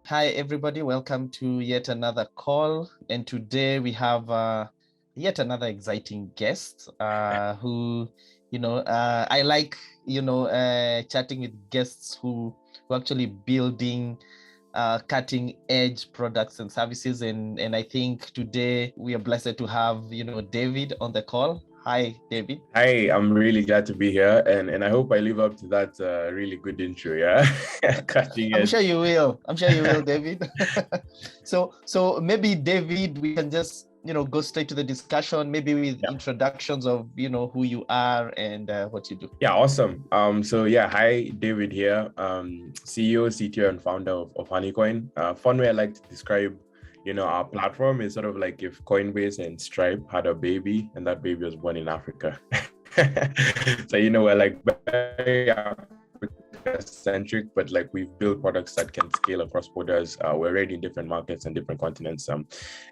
Hi, everybody. Welcome to yet another call. And today we have yet another exciting guest who, I like, chatting with guests who actually building cutting edge products and services. And I think today we are blessed to have, David on the call. Hi, David. Hi, I'm really glad to be here, and I hope I live up to that really good intro. Yeah, cutting edge. I'm sure you will. I'm sure you will, David. So maybe David, we can just go straight to the discussion, maybe with introductions of who you are and what you do. Yeah, awesome. Hi, David here, CEO, CTO, and founder of HoneyCoin. Fun way I like to describe our platform is sort of like if Coinbase and Stripe had a baby and that baby was born in Africa. So, we're like very Africa-centric, but like we've built products that can scale across borders. We're already in different markets and different continents.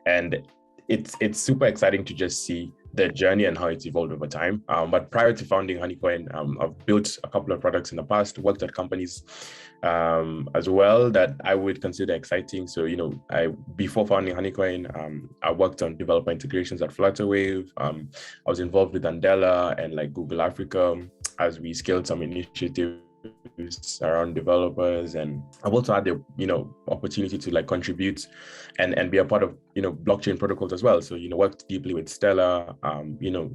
And it's super exciting to just see the journey and how it's evolved over time. But prior to founding HoneyCoin, I've built a couple of products in the past, worked at companies as well that I would consider exciting. So, before founding HoneyCoin, I worked on developer integrations at Flutterwave. I was involved with Andela and like Google Africa as we scaled some initiatives around developers, and I've also had the opportunity to like contribute and be a part of blockchain protocols as well. So worked deeply with Stellar,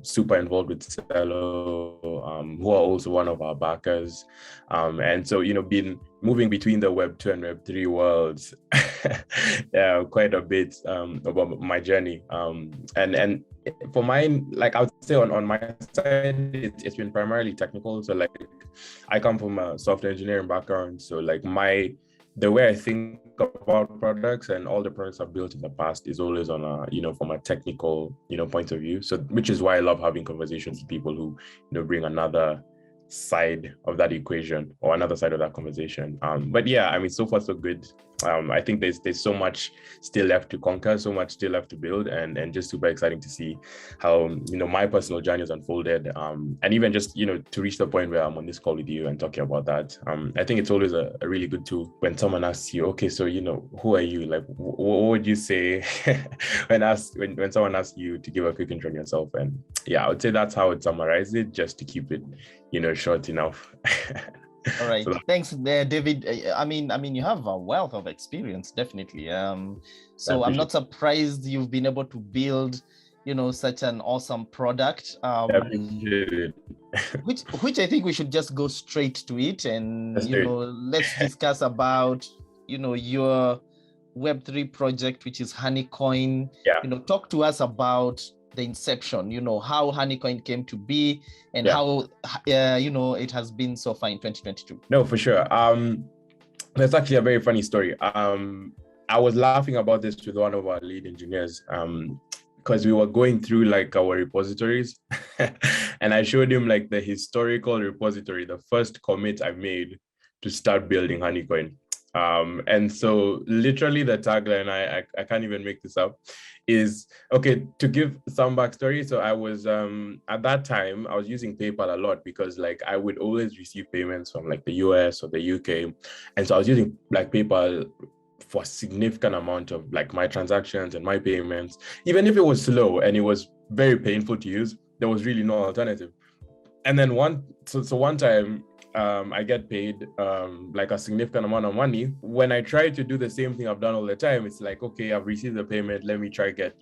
super involved with Stellar, who are also one of our backers, and so been moving between the Web2 and Web3 worlds quite a bit about my journey, and for mine, like I would say on my side, it's been primarily technical. So like I come from a software engineering background, so like the way I think about products and all the products I've built in the past is always on a from a technical point of view. So which is why I love having conversations with people who bring another side of that equation or another side of that conversation. But yeah, I mean, so far so good. I think there's so much still left to conquer, so much still left to build, and just super exciting to see how my personal journey has unfolded, and even just to reach the point where I'm on this call with you and talking about that. I think it's always a really good tool when someone asks you, okay, so who are you? Like, what would you say when someone asks you to give a quick intro on yourself? And yeah, I would say that's how I'd summarize it, just to keep it short enough. All right. Thanks, David. I mean, you have a wealth of experience, definitely. So I'm not surprised you've been able to build, such an awesome product. Which I think we should just go straight to it, and let's discuss about your Web3 project, which is HoneyCoin. Yeah. Talk to us about the inception, how HoneyCoin came to be and how, it has been so far in 2022. No, for sure. That's actually a very funny story. I was laughing about this with one of our lead engineers because we were going through like our repositories and I showed him like the historical repository, the first commit I made to start building HoneyCoin. And so literally the tagline, I can't even make this up, is, okay, to give some backstory. So I was, at that time, I was using PayPal a lot because like I would always receive payments from like the US or the UK. And so I was using like PayPal for a significant amount of like my transactions and my payments. Even if it was slow and it was very painful to use, there was really no alternative. And then one time, I get paid like a significant amount of money. When I try to do the same thing I've done all the time, it's like, okay, I've received the payment. Let me try get,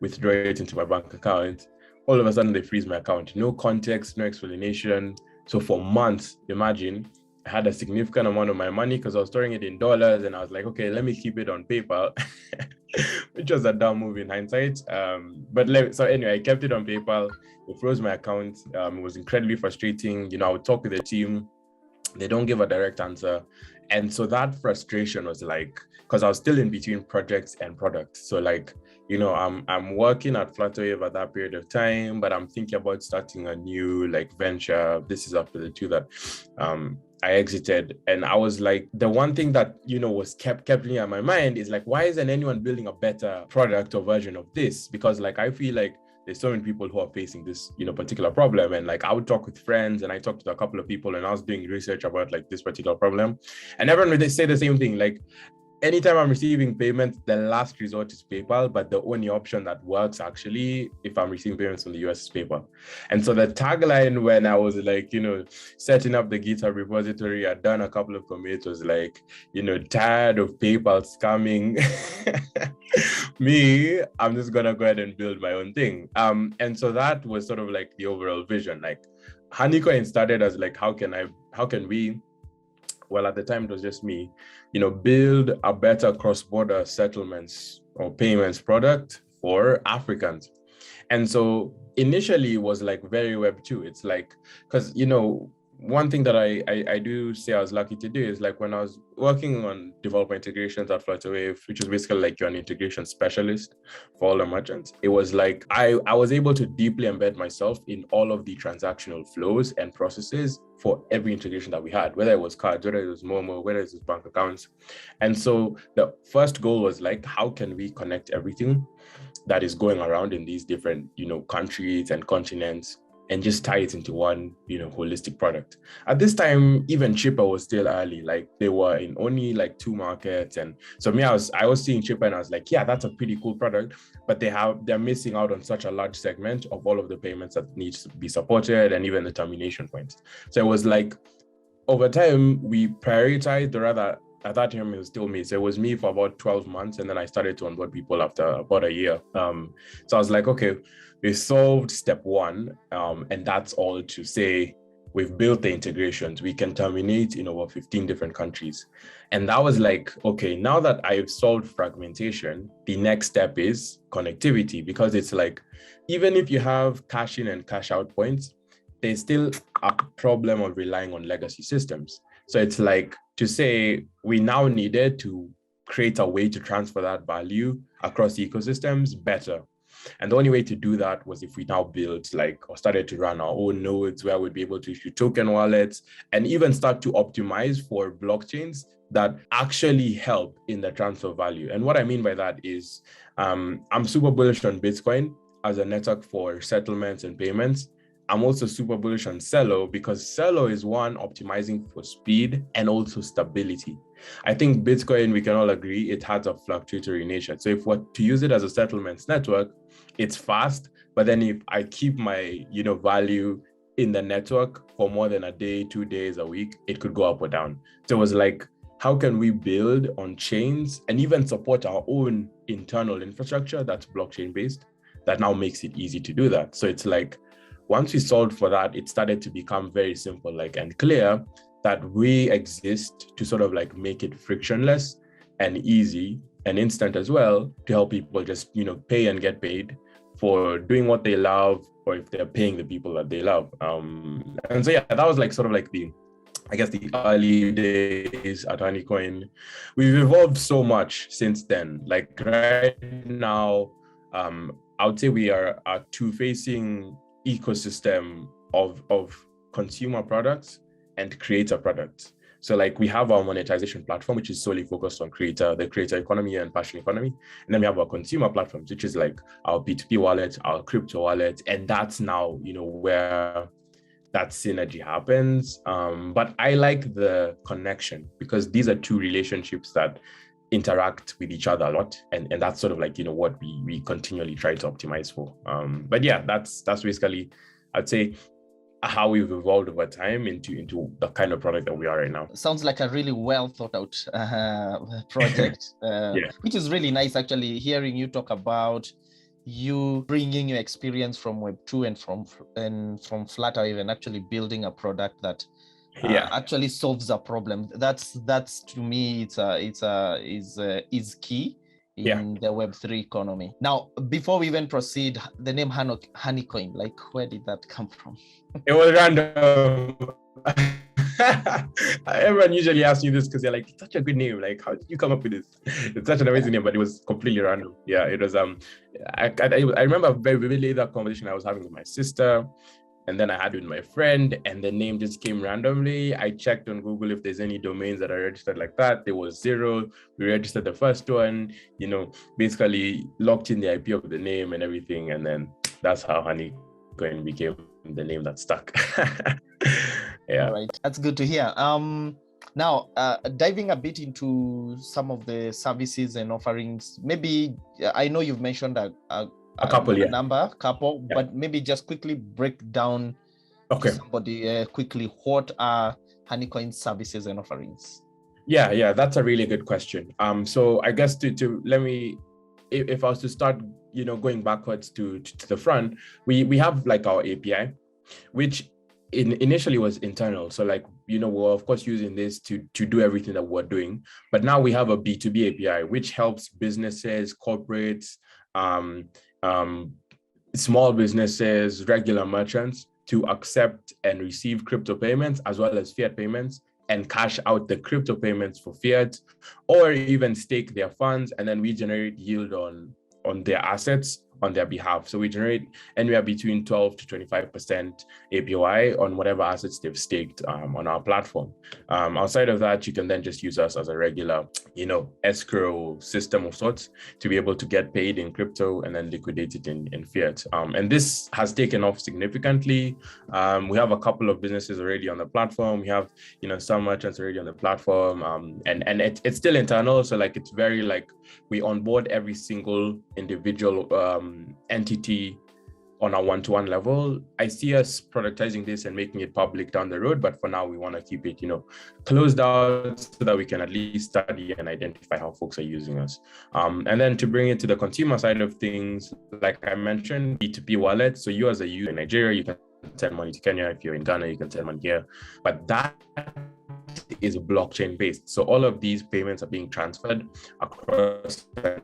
withdraw it into my bank account. All of a sudden they freeze my account. No context, no explanation. So for months, imagine, I had a significant amount of my money because I was storing it in dollars, and I was like, okay, let me keep it on PayPal, which was a dumb move in hindsight. So anyway, I kept it on PayPal. It froze my account. It was incredibly frustrating. I would talk with the team. They don't give a direct answer. And so that frustration was like, because I was still in between projects and products. So like, I'm working at Flutterwave at that period of time, but I'm thinking about starting a new like venture. This is after the two that I exited. And I was like, the one thing that, was kept me on my mind is like, why isn't anyone building a better product or version of this? Because like, I feel like there's so many people who are facing this, particular problem. And like I would talk with friends, and I talked to a couple of people, and I was doing research about like this particular problem, and everyone would say the same thing. Like, anytime I'm receiving payments, the last resort is PayPal, but the only option that works actually, if I'm receiving payments from the US, is PayPal. And so the tagline when I was like, setting up the GitHub repository, I'd done a couple of commits, was like, tired of PayPal scamming me, I'm just gonna go ahead and build my own thing. And so that was sort of like the overall vision. Like HoneyCoin started as like, how can we, well, at the time it was just me, build a better cross-border settlements or payments product for Africans. And so initially it was like very Web 2. It's like, because, one thing that I do say I was lucky to do is like when I was working on developer integrations at Flutterwave, which is basically like you're an integration specialist for all the merchants, it was like I was able to deeply embed myself in all of the transactional flows and processes for every integration that we had, whether it was cards, whether it was Momo, whether it was bank accounts. And so the first goal was like, how can we connect everything that is going around in these different, countries and continents, and just tie it into one, holistic product. At this time, even Chipper was still early. Like they were in only like 2 markets. And so I was seeing Chipper and I was like, yeah, that's a pretty cool product, but they're missing out on such a large segment of all of the payments that needs to be supported and even the termination points. So it was like, over time, we prioritized, or rather, at that time it was still me. So it was me for about 12 months. And then I started to onboard people after about a year. So I was like, okay, we solved step 1. And that's all to say, we've built the integrations. We can terminate in over 15 different countries. And that was like, okay, now that I've solved fragmentation, the next step is connectivity, because it's like, even if you have cash in and cash out points, there's still a problem of relying on legacy systems. So it's like to say we now needed to create a way to transfer that value across ecosystems better. And the only way to do that was if we now built or started to run our own nodes where we'd be able to issue token wallets and even start to optimize for blockchains that actually help in the transfer value. And what I mean by that is I'm super bullish on Bitcoin as a network for settlements and payments. I'm also super bullish on Celo because Celo is one, optimizing for speed and also stability. I think Bitcoin, we can all agree, it has a fluctuatory nature. So if we're to use it as a settlements network, it's fast. But then if I keep my, value in the network for more than a day, 2 days, a week, it could go up or down. So it was like, how can we build on chains and even support our own internal infrastructure that's blockchain based that now makes it easy to do that? So it's like, once we solved for that, it started to become very simple, and clear that we exist to sort of make it frictionless and easy and instant as well to help people just, pay and get paid for doing what they love, or if they're paying the people that they love. And so, yeah, that was the early days at HoneyCoin. We've evolved so much since then. Like right now, I would say we are a two-facing ecosystem of consumer products and creator products. So we have our monetization platform, which is solely focused on the creator economy and passion economy. And then we have our consumer platforms, which is our P2P wallet, our crypto wallet. And that's now, where that synergy happens. But I like the connection because these are two relationships that interact with each other a lot. And that's sort of what we continually try to optimize for. But yeah, that's basically, I'd say, how we've evolved over time into the kind of product that we are right now. Sounds like a really well thought out project, yeah. Which is really nice, actually, hearing you talk about you bringing your experience from Web 2 and from Flutterwave and actually building a product that actually solves a problem. That's to me, is key in the Web3 economy. Now, before we even proceed, the name HoneyCoin, where did that come from? It was random. Everyone usually asks me this because they're like, it's such a good name. How did you come up with this? It's such an amazing name, but it was completely random. Yeah, it was. I remember very vividly that conversation I was having with my sister, and then I had with my friend, and the name just came randomly. I checked on Google if there's any domains that are registered like that. There was 0. We registered the first one, basically locked in the IP of the name and everything, and then that's how HoneyCoin became the name that stuck. Yeah. All right, that's good to hear. Now, diving a bit into some of the services and offerings, maybe I know you've mentioned a couple, yeah. couple, Yeah. but maybe just quickly break down to somebody quickly, what are HoneyCoin services and offerings? Yeah, that's a really good question. So I guess to let me, if I was to start, going backwards to the front, we have like our API, which initially was internal. So like, we're of course using this to do everything that we're doing, but now we have a B2B API, which helps businesses, corporates, small businesses, regular merchants to accept and receive crypto payments as well as fiat payments, and cash out the crypto payments for fiat, or even stake their funds, and then we generate yield on their assets on their behalf. So we generate anywhere between 12 to 25% APY on whatever assets they've staked on our platform. Outside of that, you can then just use us as a regular, escrow system of sorts to be able to get paid in crypto and then liquidate it in fiat. And this has taken off significantly. We have a couple of businesses already on the platform. We have, some merchants already on the platform, and it's still internal. So like, it's very like, we onboard every single individual entity on a one-to-one level. I see us productizing this and making it public down the road, but for now we want to keep it, closed out so that we can at least study and identify how folks are using us. And then to bring it to the consumer side of things, like I mentioned, B2B wallet. So you as a user in Nigeria, you can send money to Kenya. If you're in Ghana, you can send money here. But that is blockchain based. So all of these payments are being transferred across an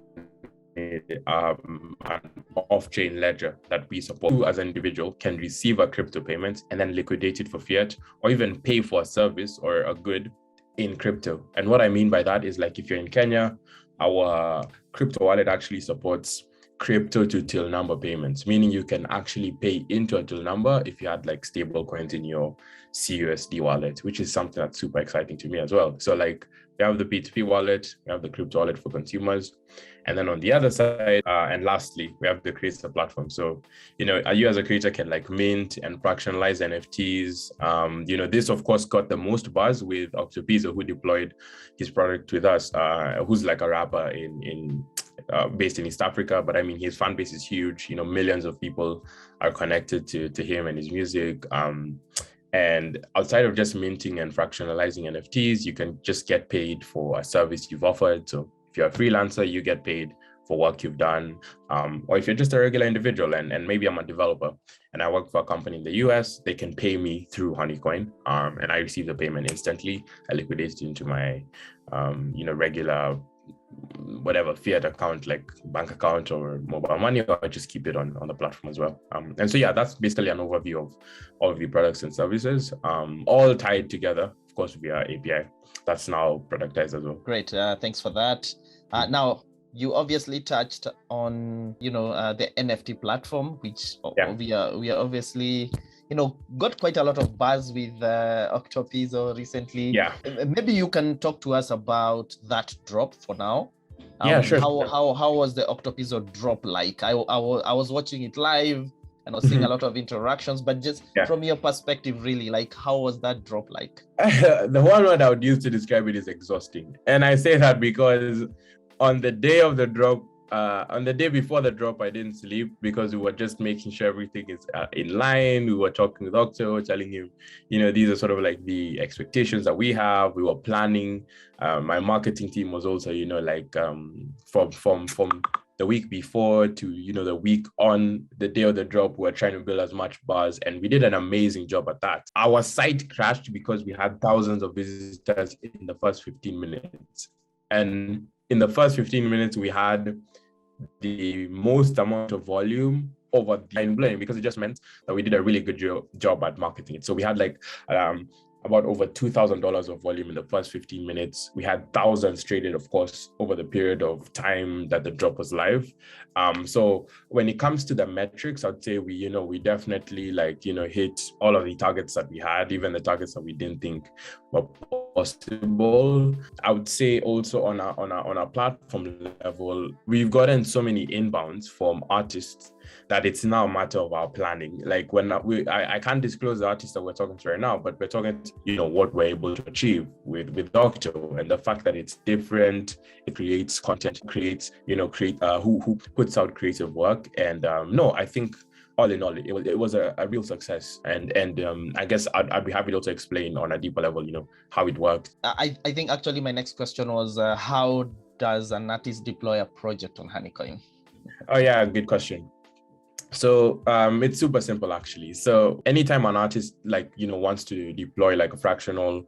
off-chain ledger that we support. You as an individual can receive a crypto payment and then liquidate it for fiat, or even pay for a service or a good in crypto. And what I mean by that is, like, if you're in Kenya, our crypto wallet actually supports crypto to till number payments, meaning you can actually pay into a till number if you had like stable coins in your CUSD wallet, which is something that's super exciting to me as well. So like, we have the P2P wallet, we have the crypto wallet for consumers. And then on the other side, and lastly, we have the creator platform. So, you as a creator can like mint and fractionalize NFTs. This of course got the most buzz with Octopizo, who deployed his product with us, who's like a rapper based in East Africa. But I mean, his fan base is huge. Millions of people are connected to him and his music. And outside of just minting and fractionalizing NFTs, you can just get paid for a service you've offered. So if you're a freelancer, you get paid for work you've done. Or if you're just a regular individual and maybe I'm a developer and I work for a company in the US, they can pay me through HoneyCoin, and I receive the payment instantly. I liquidate it into my, regular whatever fiat account, like bank account or mobile money, or I just keep it on the platform as well. And so, yeah, that's basically an overview of all of the products and services, all tied together, of course, via API. That's now productized as well. Great. Thanks for that. Now, you obviously touched on, the NFT platform, which we are obviously, got quite a lot of buzz with Octopizo recently. Yeah. Maybe you can talk to us about that drop for now. Yeah, sure. How was the Octopizo drop like? I was watching it live and I was seeing a lot of interactions, but just from your perspective, really, like, how was that drop like? The one word I would use to describe it is exhausting. And I say that because on the day of the drop, on the day before the drop, I didn't sleep because we were just making sure everything is in line. We were talking with Octo, telling him, these are sort of like the expectations that we have. We were planning. My marketing team was also, from the week before to, the week on the day of the drop, we were trying to build as much buzz, and we did an amazing job at that. Our site crashed because we had thousands of visitors in the first 15 minutes. And in the first 15 minutes, we had the most amount of volume over the mind-blowing, because it just meant that we did a really good job at marketing it. So we had like about over $2,000 of volume in the first 15 minutes. We had thousands traded, of course, over the period of time that the drop was live. So when it comes to the metrics, I'd say we definitely hit all of the targets that we had, even the targets that we didn't think were possible. I would say also on a platform level, we've gotten so many inbounds from artists that it's now a matter of our planning. Like when I can't disclose the artist that we're talking to right now, but we're talking to, what we're able to achieve with Docto, and the fact that it's different, it creates content, creates, who puts out creative work. And no, I think all in all, it was a real success. And I guess I'd be happy to also explain on a deeper level, how it works. I think actually my next question was, how does an artist deploy a project on HoneyCoin? Oh yeah, good question. So it's super simple actually. So anytime an artist wants to deploy like a fractional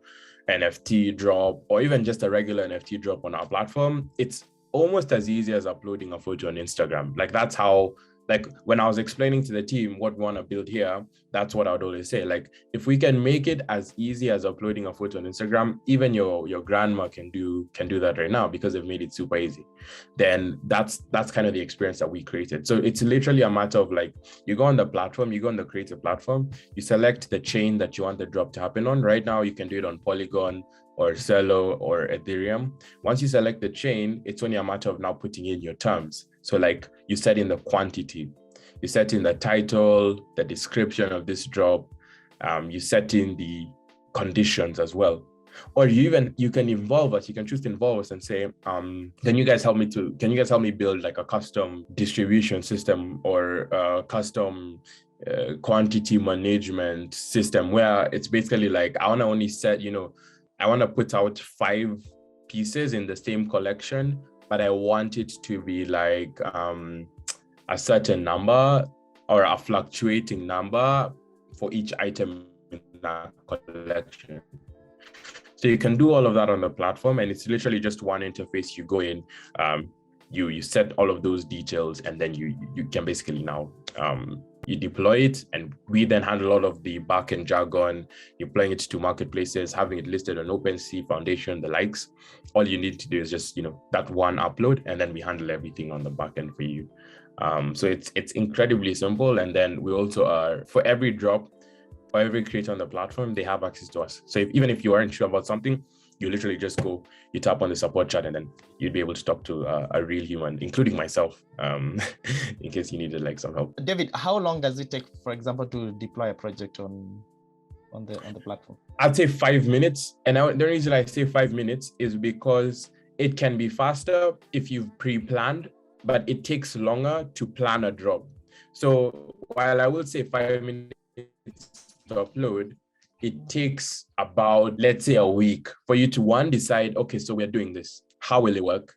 NFT drop or even just a regular NFT drop on our platform, it's almost as easy as uploading a photo on Instagram. Like that's how, like when I was explaining to the team what we want to build here, that's what I would always say. Like if we can make it as easy as uploading a photo on Instagram, even your grandma can do that right now because they've made it super easy. Then that's kind of the experience that we created. So it's literally a matter of like, you go on the platform, you go on the creative platform, you select the chain that you want the drop to happen on. Right now, you can do it on Polygon or Celo or Ethereum. Once you select the chain, it's only a matter of now putting in your terms. So like you set in the quantity, you set in the title, the description of this drop, you set in the conditions as well. Or you can involve us, you can choose to involve us and say, can you guys help me build like a custom distribution system or a custom quantity management system where it's basically like, I want to only set, I want to put out 5 pieces in the same collection, but I want it to be like a certain number or a fluctuating number for each item in that collection. So you can do all of that on the platform, and it's literally just one interface. You go in, you set all of those details, and then you can basically now you deploy it, and we then handle all of the backend jargon, deploying it to marketplaces, having it listed on OpenSea, Foundation, the likes. All you need to do is just that one upload, and then we handle everything on the backend for you. So it's incredibly simple. And then we also are, for every drop or every creator on the platform, they have access to us. So even if you aren't sure about something, you literally just go, you tap on the support chat, and then you'd be able to talk to a real human, including myself, in case you needed like some help. David, how long does it take, for example, to deploy a project on the platform? I'd say 5 minutes. And the reason I say 5 minutes is because it can be faster if you've pre-planned, but it takes longer to plan a drop. So while I will say 5 minutes to upload, it takes about, let's say, a week for you to decide, okay, so we're doing this. How will it work?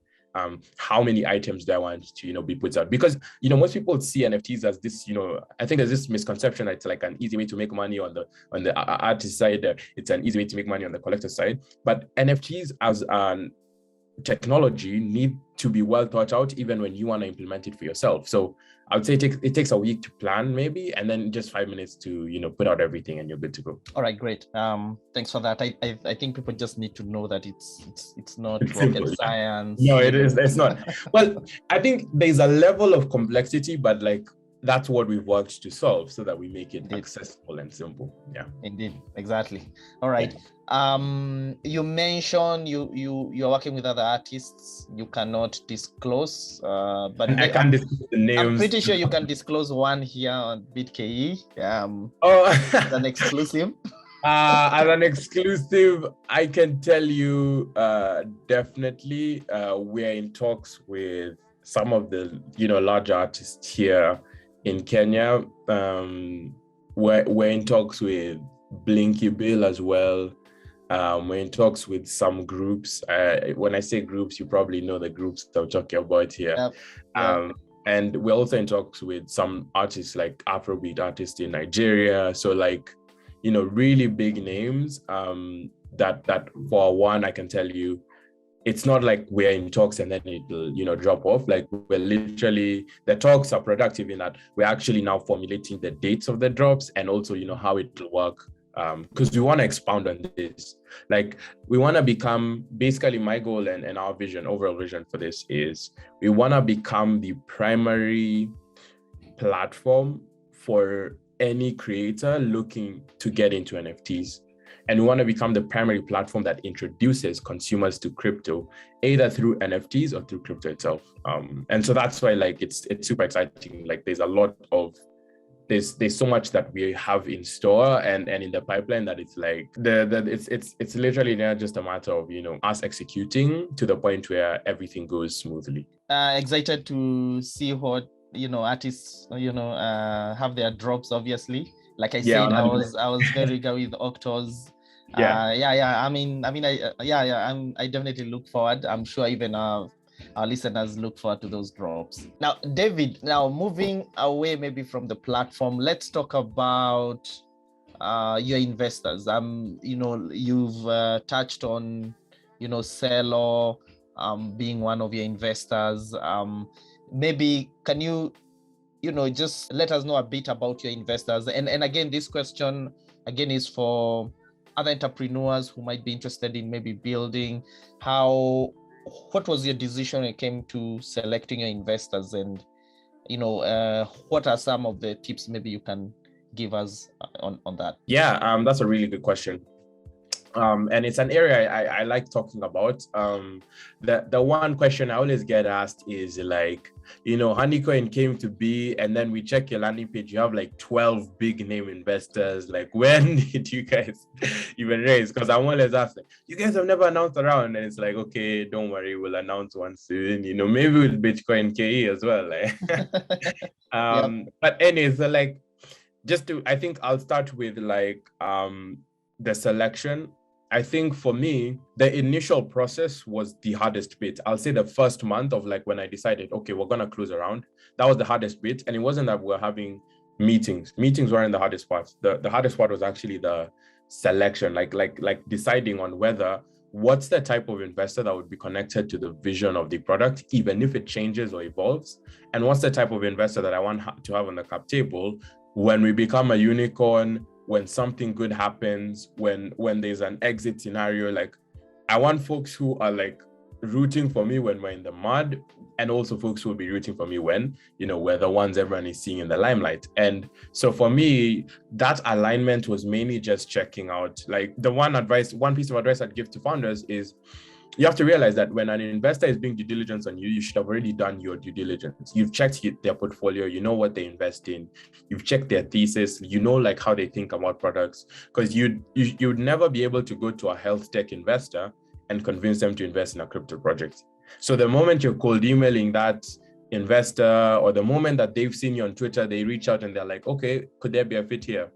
How many items do I want to, be put out? Because, most people see NFTs as this, I think there's this misconception that it's like an easy way to make money on the artist side. It's an easy way to make money on the collector side. But NFTs as an technology need to be well thought out, even when you want to implement it for yourself. So I would say it takes a week to plan maybe, and then just 5 minutes to put out everything, and you're good to go. All right, great. Thanks for that. I think people just need to know that it's not rocket science. No, it is. It's not. Well, I think there's a level of complexity, but like that's what we've worked to solve so that we make it accessible and simple. Yeah. Indeed. Exactly. All right. You mentioned you're working with other artists. You cannot disclose, but I can't disclose the names. I'm pretty sure you can disclose one here on BitKE. As an exclusive. As an exclusive, I can tell you definitely we're in talks with some of the large artists here in Kenya. We're in talks with Blinky Bill as well. We're in talks with some groups. When I say groups, you probably know the groups that I'm talking about here. Yep. And we're also in talks with some artists, like Afrobeat artists in Nigeria. So like, really big names that for one, I can tell you, it's not like we're in talks and then it'll, drop off. Like we're literally, the talks are productive in that we're actually now formulating the dates of the drops and also, how it will work. Because we want to expound on this. Like we want to become, basically my goal and our vision, overall vision for this is we want to become the primary platform for any creator looking to get into NFTs. And we want to become the primary platform that introduces consumers to crypto, either through NFTs or through crypto itself. And so that's why like it's super exciting. Like there's a lot of there's so much that we have in store and in the pipeline that it's like it's literally not just a matter of, you know, us executing to the point where everything goes smoothly. Excited to see what, you know, artists, you know, have their drops, obviously. Like I said, I was very eager with Octos. I definitely look forward. I'm sure even our listeners look forward to those drops. Now, David, moving away maybe from the platform, let's talk about your investors. You know, you've touched on, you know, Celo being one of your investors. Maybe can you know, just let us know a bit about your investors. And again, this question again is for other entrepreneurs who might be interested in maybe building. What was your decision when it came to selecting your investors, and, you know, what are some of the tips maybe you can give us on that? Yeah, that's a really good question. And it's an area I like talking about. The one question I always get asked is like, you know, HoneyCoin came to be, and then we check your landing page, you have like 12 big name investors. Like, when did you guys even raise? Because I'm always asked, like, you guys have never announced a round. And it's like, okay, don't worry, we'll announce one soon. You know, maybe with BitKE as well. Like. But anyways, so like, I think I'll start with like the selection. I think for me, the initial process was the hardest bit. I'll say the first month of like when I decided, okay, we're going to close a round. That was the hardest bit. And it wasn't that we're having meetings. Meetings weren't the hardest part. The hardest part was actually the selection, like deciding on what's the type of investor that would be connected to the vision of the product, even if it changes or evolves. And what's the type of investor that I want to have on the cap table when we become a unicorn, when something good happens, when there's an exit scenario. Like, I want folks who are like rooting for me when we're in the mud, and also folks who will be rooting for me when, you know, we're the ones everyone is seeing in the limelight. And so for me, that alignment was mainly just checking out, like, the one piece of advice I'd give to founders is, you have to realize that when an investor is doing due diligence on you, you should have already done your due diligence. You've checked their portfolio, you know what they invest in, you've checked their thesis, you know, like how they think about products. Because you'd never be able to go to a health tech investor and convince them to invest in a crypto project. So the moment you're cold emailing that investor, or the moment that they've seen you on Twitter, they reach out and they're like, okay, could there be a fit here?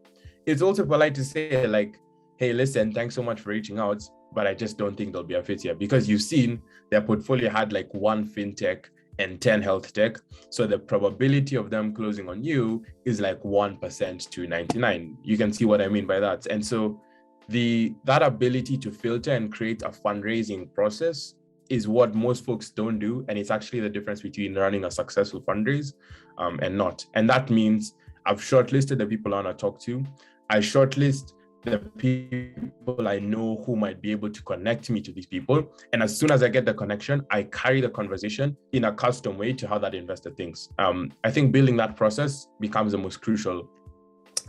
It's also polite to say like, hey, listen, thanks so much for reaching out, but I just don't think there'll be a fit here, because you've seen their portfolio had like 1 fintech and 10 health tech. So the probability of them closing on you is like 1% to 99. You can see what I mean by that. And so that ability to filter and create a fundraising process is what most folks don't do. And it's actually the difference between running a successful fundraise and not. And that means I've shortlisted the people I want to talk to. I shortlist the people I know who might be able to connect me to these people. And as soon as I get the connection, I carry the conversation in a custom way to how that investor thinks. I think building that process becomes the most crucial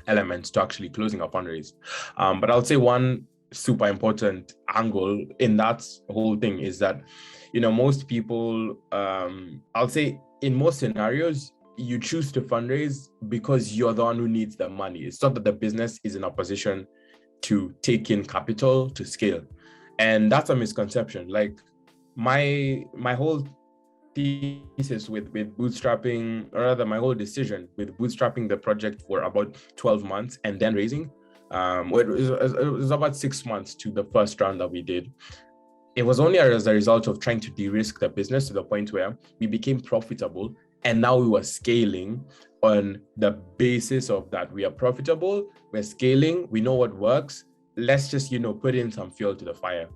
element to actually closing a fundraise. But I'll say one super important angle in that whole thing is that, you know, most people, I'll say in most scenarios, you choose to fundraise because you're the one who needs the money. It's not that the business is in a position to take in capital to scale. And that's a misconception. Like my whole thesis with bootstrapping, or rather my whole decision with bootstrapping the project for about 12 months and then raising, it was about 6 months to the first round that we did. It was only as a result of trying to de-risk the business to the point where we became profitable. And now we were scaling on the basis of that. We are profitable, we're scaling, we know what works. Let's just, you know, put in some fuel to the fire.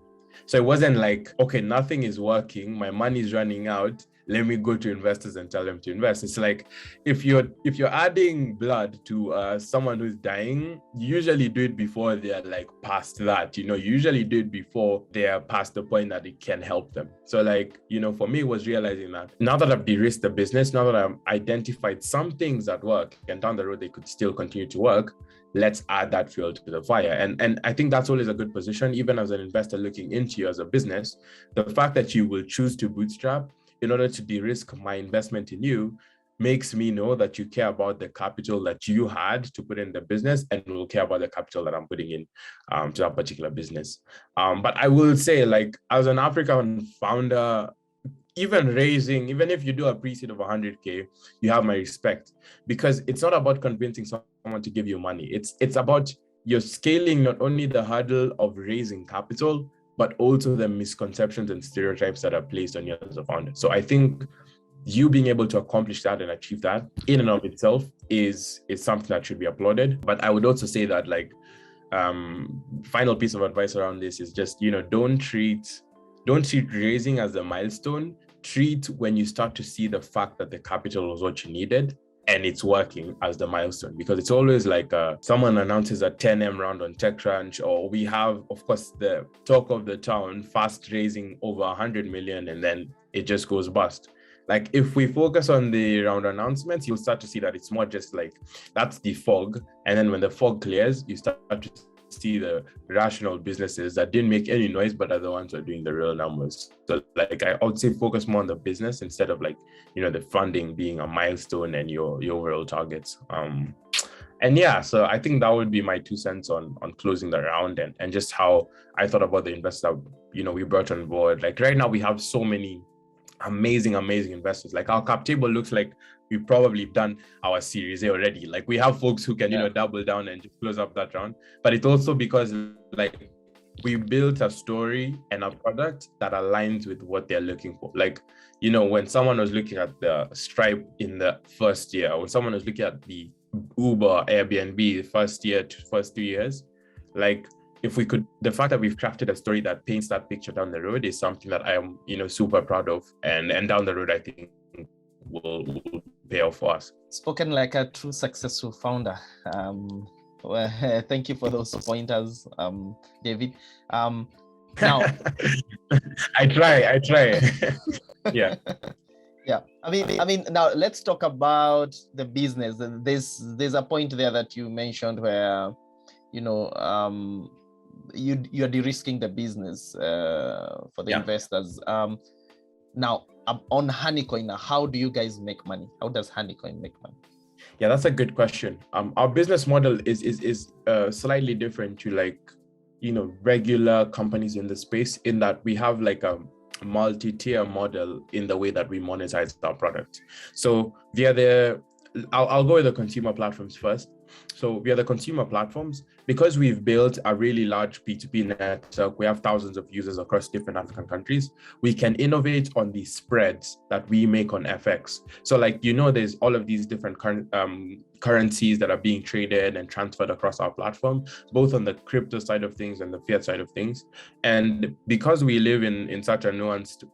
So it wasn't like, okay, nothing is working, my money is running out, let me go to investors and tell them to invest. It's like if you're adding blood to someone who's dying, you usually do it before they're like past that. You usually do it before they're past the point that it can help them. So like, for me, it was realizing that now that I've de-risked the business, now that I've identified some things that work and down the road they could still continue to work, let's add that fuel to the fire. And I think that's always a good position, even as an investor looking into you as a business. The fact that you will choose to bootstrap in order to de-risk my investment in you makes me know that you care about the capital that you had to put in the business and will care about the capital that I'm putting in to that particular business. But I will say, like, as an African founder, even if you do a pre-seed of 100K, you have my respect, because it's not about convincing someone to give you money. It's about you're scaling not only the hurdle of raising capital, but also the misconceptions and stereotypes that are placed on you as a founder. So I think you being able to accomplish that and achieve that in and of itself is something that should be applauded. But I would also say that, like, final piece of advice around this is just, don't treat raising as a milestone. Treat when you start to see the fact that the capital was what you needed and it's working as the milestone, because it's always like someone announces a 10M round on TechCrunch, or we have, of course, the talk of the town, fast raising over 100 million, and then it just goes bust. Like, if we focus on the round announcements, you'll start to see that it's more just like that's the fog, and then when the fog clears, you start to see the rational businesses that didn't make any noise but are the ones who are doing the real numbers. So like, I would say focus more on the business instead of like, the funding being a milestone and your overall targets. And yeah, so I think that would be my 2 cents on closing the round and just how I thought about the investors that, we brought on board. Like, right now we have so many amazing investors. Like, our cap table looks like we've probably done our Series A already. Like, we have folks who can double down and just close up that round. But it's also because, like, we built a story and a product that aligns with what they're looking for. Like, when someone was looking at the Stripe in the first year, when someone was looking at the Uber, Airbnb first year to first 2 years, like, the fact that we've crafted a story that paints that picture down the road is something that I am, super proud of. And down the road, I think will pay off for us. Spoken like a true successful founder. Well, thank you for those pointers, David. Now, I try. Yeah. Yeah. I mean, now let's talk about the business. There's a point there that you mentioned where, you're de-risking the business for the investors. Now, on HoneyCoin, how do you guys make money? How does HoneyCoin make money? Yeah, that's a good question. Our business model is slightly different to, like, regular companies in the space, in that we have like a multi-tier model in the way that we monetize our product. So I'll go with the consumer platforms first. So via the consumer platforms, because we've built a really large P2P network, we have thousands of users across different African countries, we can innovate on the spreads that we make on FX. So like, there's all of these different currencies that are being traded and transferred across our platform, both on the crypto side of things and the fiat side of things. And because we live in such a nuanced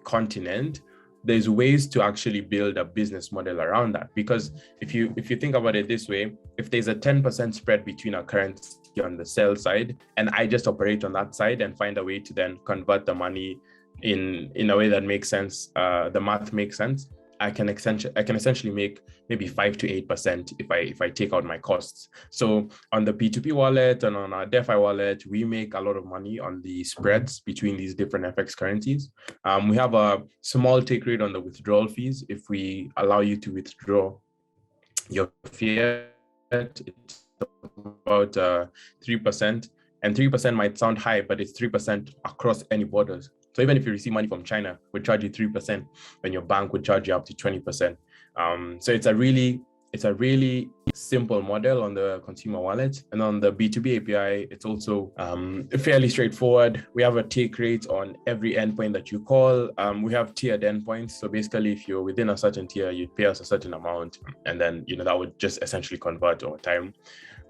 continent, there's ways to actually build a business model around that. Because if you think about it this way, if there's a 10% spread between a currency on the sell side, and I just operate on that side and find a way to then convert the money in a way that makes sense, the math makes sense, I can essentially make maybe 5 to 8% if I take out my costs. So on the P2P wallet and on our DeFi wallet, we make a lot of money on the spreads between these different FX currencies. We have a small take rate on the withdrawal fees. If we allow you to withdraw your fiat, it's about 3%. And 3% might sound high, but it's 3% across any borders. So even if you receive money from China, we'll charge you 3%, when your bank would charge you up to 20%. So it's a really simple model on the consumer wallet. And on the B2B API, it's also fairly straightforward. We have a take rate on every endpoint that you call. We have tiered endpoints. So basically, if you're within a certain tier, you'd pay us a certain amount, and then that would just essentially convert over time.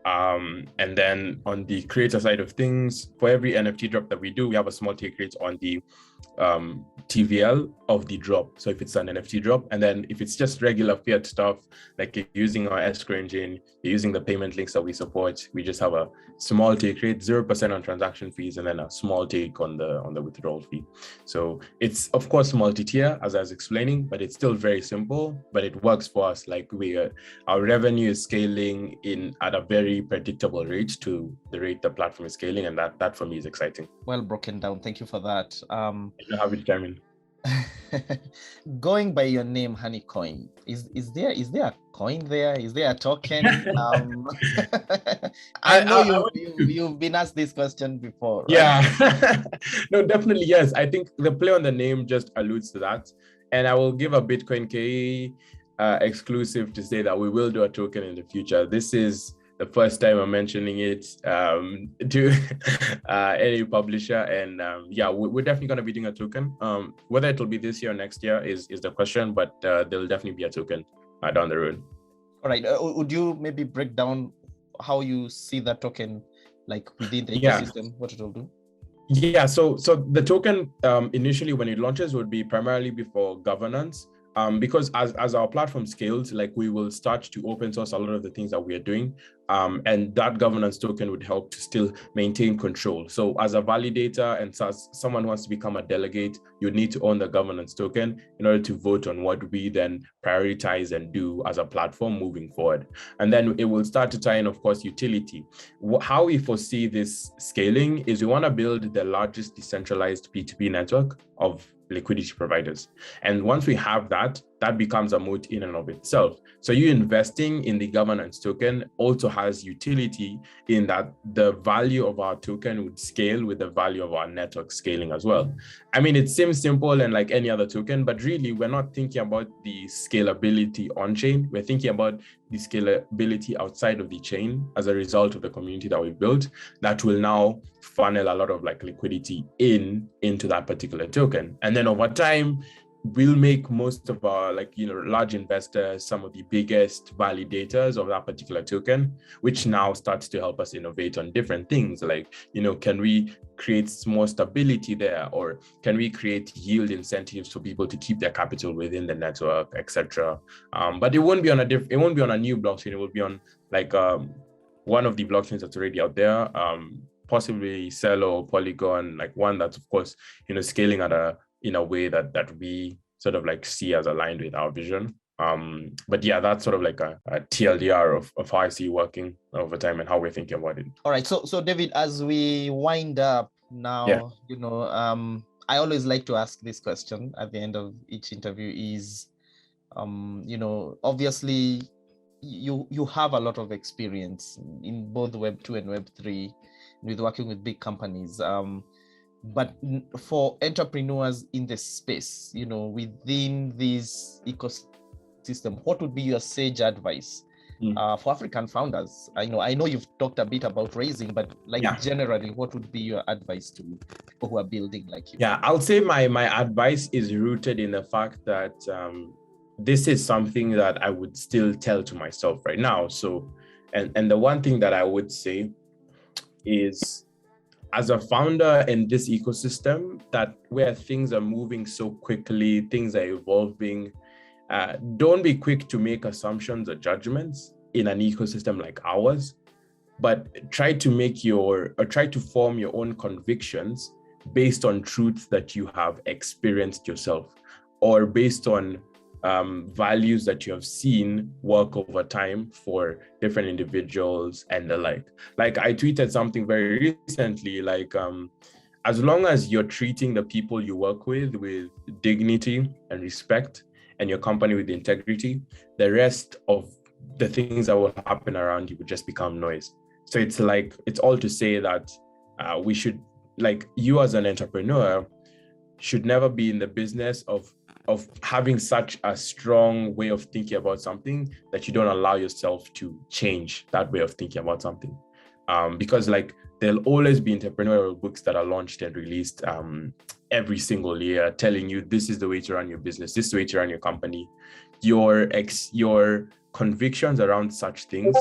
And then on the creator side of things, for every NFT drop that we do, we have a small take rate on the TVL of the drop. So if it's an NFT drop, and then if it's just regular fiat stuff, like you're using our escrow engine, you're using the payment links that we support, we just have a small take rate, 0% on transaction fees, and then a small take on the withdrawal fee. So it's of course multi-tier, as I was explaining, but it's still very simple, but it works for us. Like our revenue is scaling in at a very predictable rate to the rate the platform is scaling, and that for me is exciting. Well broken down. Thank you for that. You have it, Jamin. Going by your name, HoneyCoin, is there a coin there? Is there a token? I know you've been asked this question before, right? Yeah. No, definitely yes. I think the play on the name just alludes to that, and I will give a BitKE exclusive to say that we will do a token in the future. This is the first time I'm mentioning it to any publisher, and yeah, we're definitely going to be doing a token. Whether it'll be this year or next year is the question, but there'll definitely be a token down the road. All right. Would you maybe break down how you see that token, like within the ecosystem, what it will do? Yeah. So the token initially when it launches would be primarily for governance. Because as our platform scales, like we will start to open source a lot of the things that we are doing. And that governance token would help to still maintain control. So as a validator and as someone who wants to become a delegate, you need to own the governance token in order to vote on what we then prioritize and do as a platform moving forward. And then it will start to tie in, of course, utility. How we foresee this scaling is we want to build the largest decentralized P2P network of liquidity providers. And once we have that becomes a moat in and of itself. So you investing in the governance token also has utility in that the value of our token would scale with the value of our network scaling as well. I mean, it seems simple and like any other token, but really we're not thinking about the scalability on chain. We're thinking about the scalability outside of the chain as a result of the community that we built that will now funnel a lot of like liquidity into that particular token. And then over time, we'll make most of our large investors some of the biggest validators of that particular token, which now starts to help us innovate on different things like, can we create more stability there, or can we create yield incentives for people to keep their capital within the network, etc. But it won't be on a new blockchain. It will be on one of the blockchains that's already out there, possibly Celo or Polygon, like one that's of course scaling in a way that we sort of see as aligned with our vision. But yeah, that's sort of like a TLDR of how I see working over time and how we're thinking about it. All right. So David, as we wind up now, I always like to ask this question at the end of each interview is, obviously you have a lot of experience in both Web 2 and Web 3 with working with big companies. But for entrepreneurs in this space, within this ecosystem, what would be your sage advice for African founders? I know you've talked a bit about raising, but generally, what would be your advice to people who are building like you? Yeah, I'll say my advice is rooted in the fact that this is something that I would still tell to myself right now. So, and the one thing that I would say is, as a founder in this ecosystem, that where things are moving so quickly, things are evolving, don't be quick to make assumptions or judgments in an ecosystem like ours, but try to form your own convictions based on truths that you have experienced yourself, or based on values that you have seen work over time for different individuals and the like. Like I tweeted something very recently, as long as you're treating the people you work with dignity and respect, and your company with integrity, the rest of the things that will happen around you will just become noise. So it's all to say that we should, you as an entrepreneur should never be in the business of having such a strong way of thinking about something that you don't allow yourself to change that way of thinking about something. Because there'll always be entrepreneurial books that are launched and released every single year telling you this is the way to run your business, this is the way to run your company. Your convictions around such things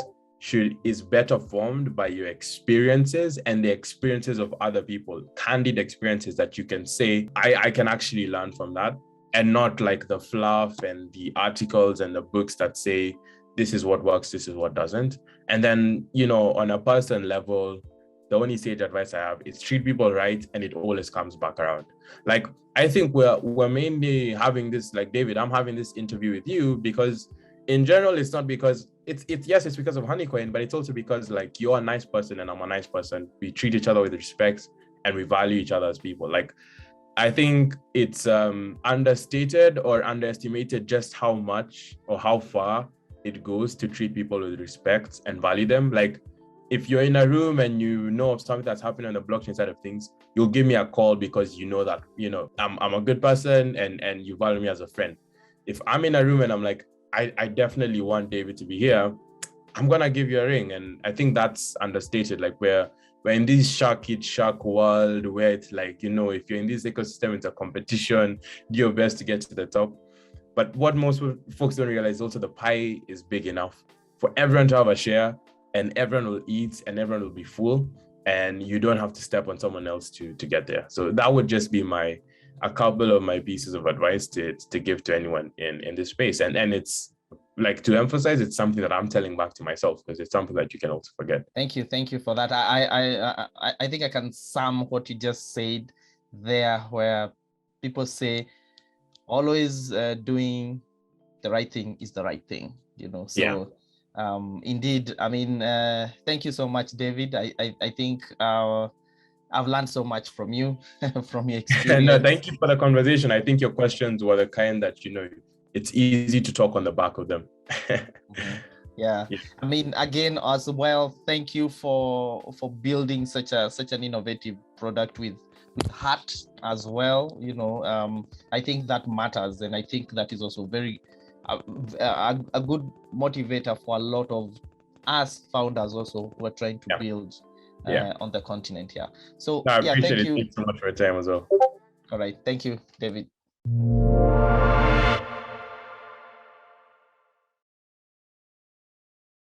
is better formed by your experiences and the experiences of other people, candid experiences that you can say, I can actually learn from that, and not like the fluff and the articles and the books that say this is what works, this is what doesn't. And then, on a personal level, the only sage advice I have is treat people right, and it always comes back around. Like, I think we're mainly having this, like, David, I'm having this interview with you because in general, it's not because it's because of HoneyCoin, but it's also because like you're a nice person and I'm a nice person. We treat each other with respect and we value each other as people. Like, I think it's understated or underestimated just how much or how far it goes to treat people with respect and value them. Like, if you're in a room and you know of something that's happening on the blockchain side of things, you'll give me a call because you know that, I'm a good person and you value me as a friend. If I'm in a room and I'm like, I definitely want David to be here, I'm going to give you a ring. And I think that's understated. Like, we're in this shark world where it's like, if you're in this ecosystem, it's a competition, do your best to get to the top. But what most folks don't realize is also the pie is big enough for everyone to have a share, and everyone will eat and everyone will be full, and you don't have to step on someone else to get there. So that would just be a couple of my pieces of advice to give to anyone in this space. And it's like, to emphasize, it's something that I'm telling back to myself because it's something that you can also forget. Thank you for that. I think I can sum what you just said there, where people say always doing the right thing is the right thing, so yeah. Indeed, I mean, thank you so much, David. I think I've learned so much from you, from your experience. No, thank you for the conversation. I think your questions were the kind that, it's easy to talk on the back of them. Yeah. I mean, again, as well, thank you for building such an innovative product with heart as well. I think that matters, and I think that is also very a good motivator for a lot of us founders also who are trying to build on the continent here. So I appreciate thank you. Thanks so much for your time as well. All right, thank you, David.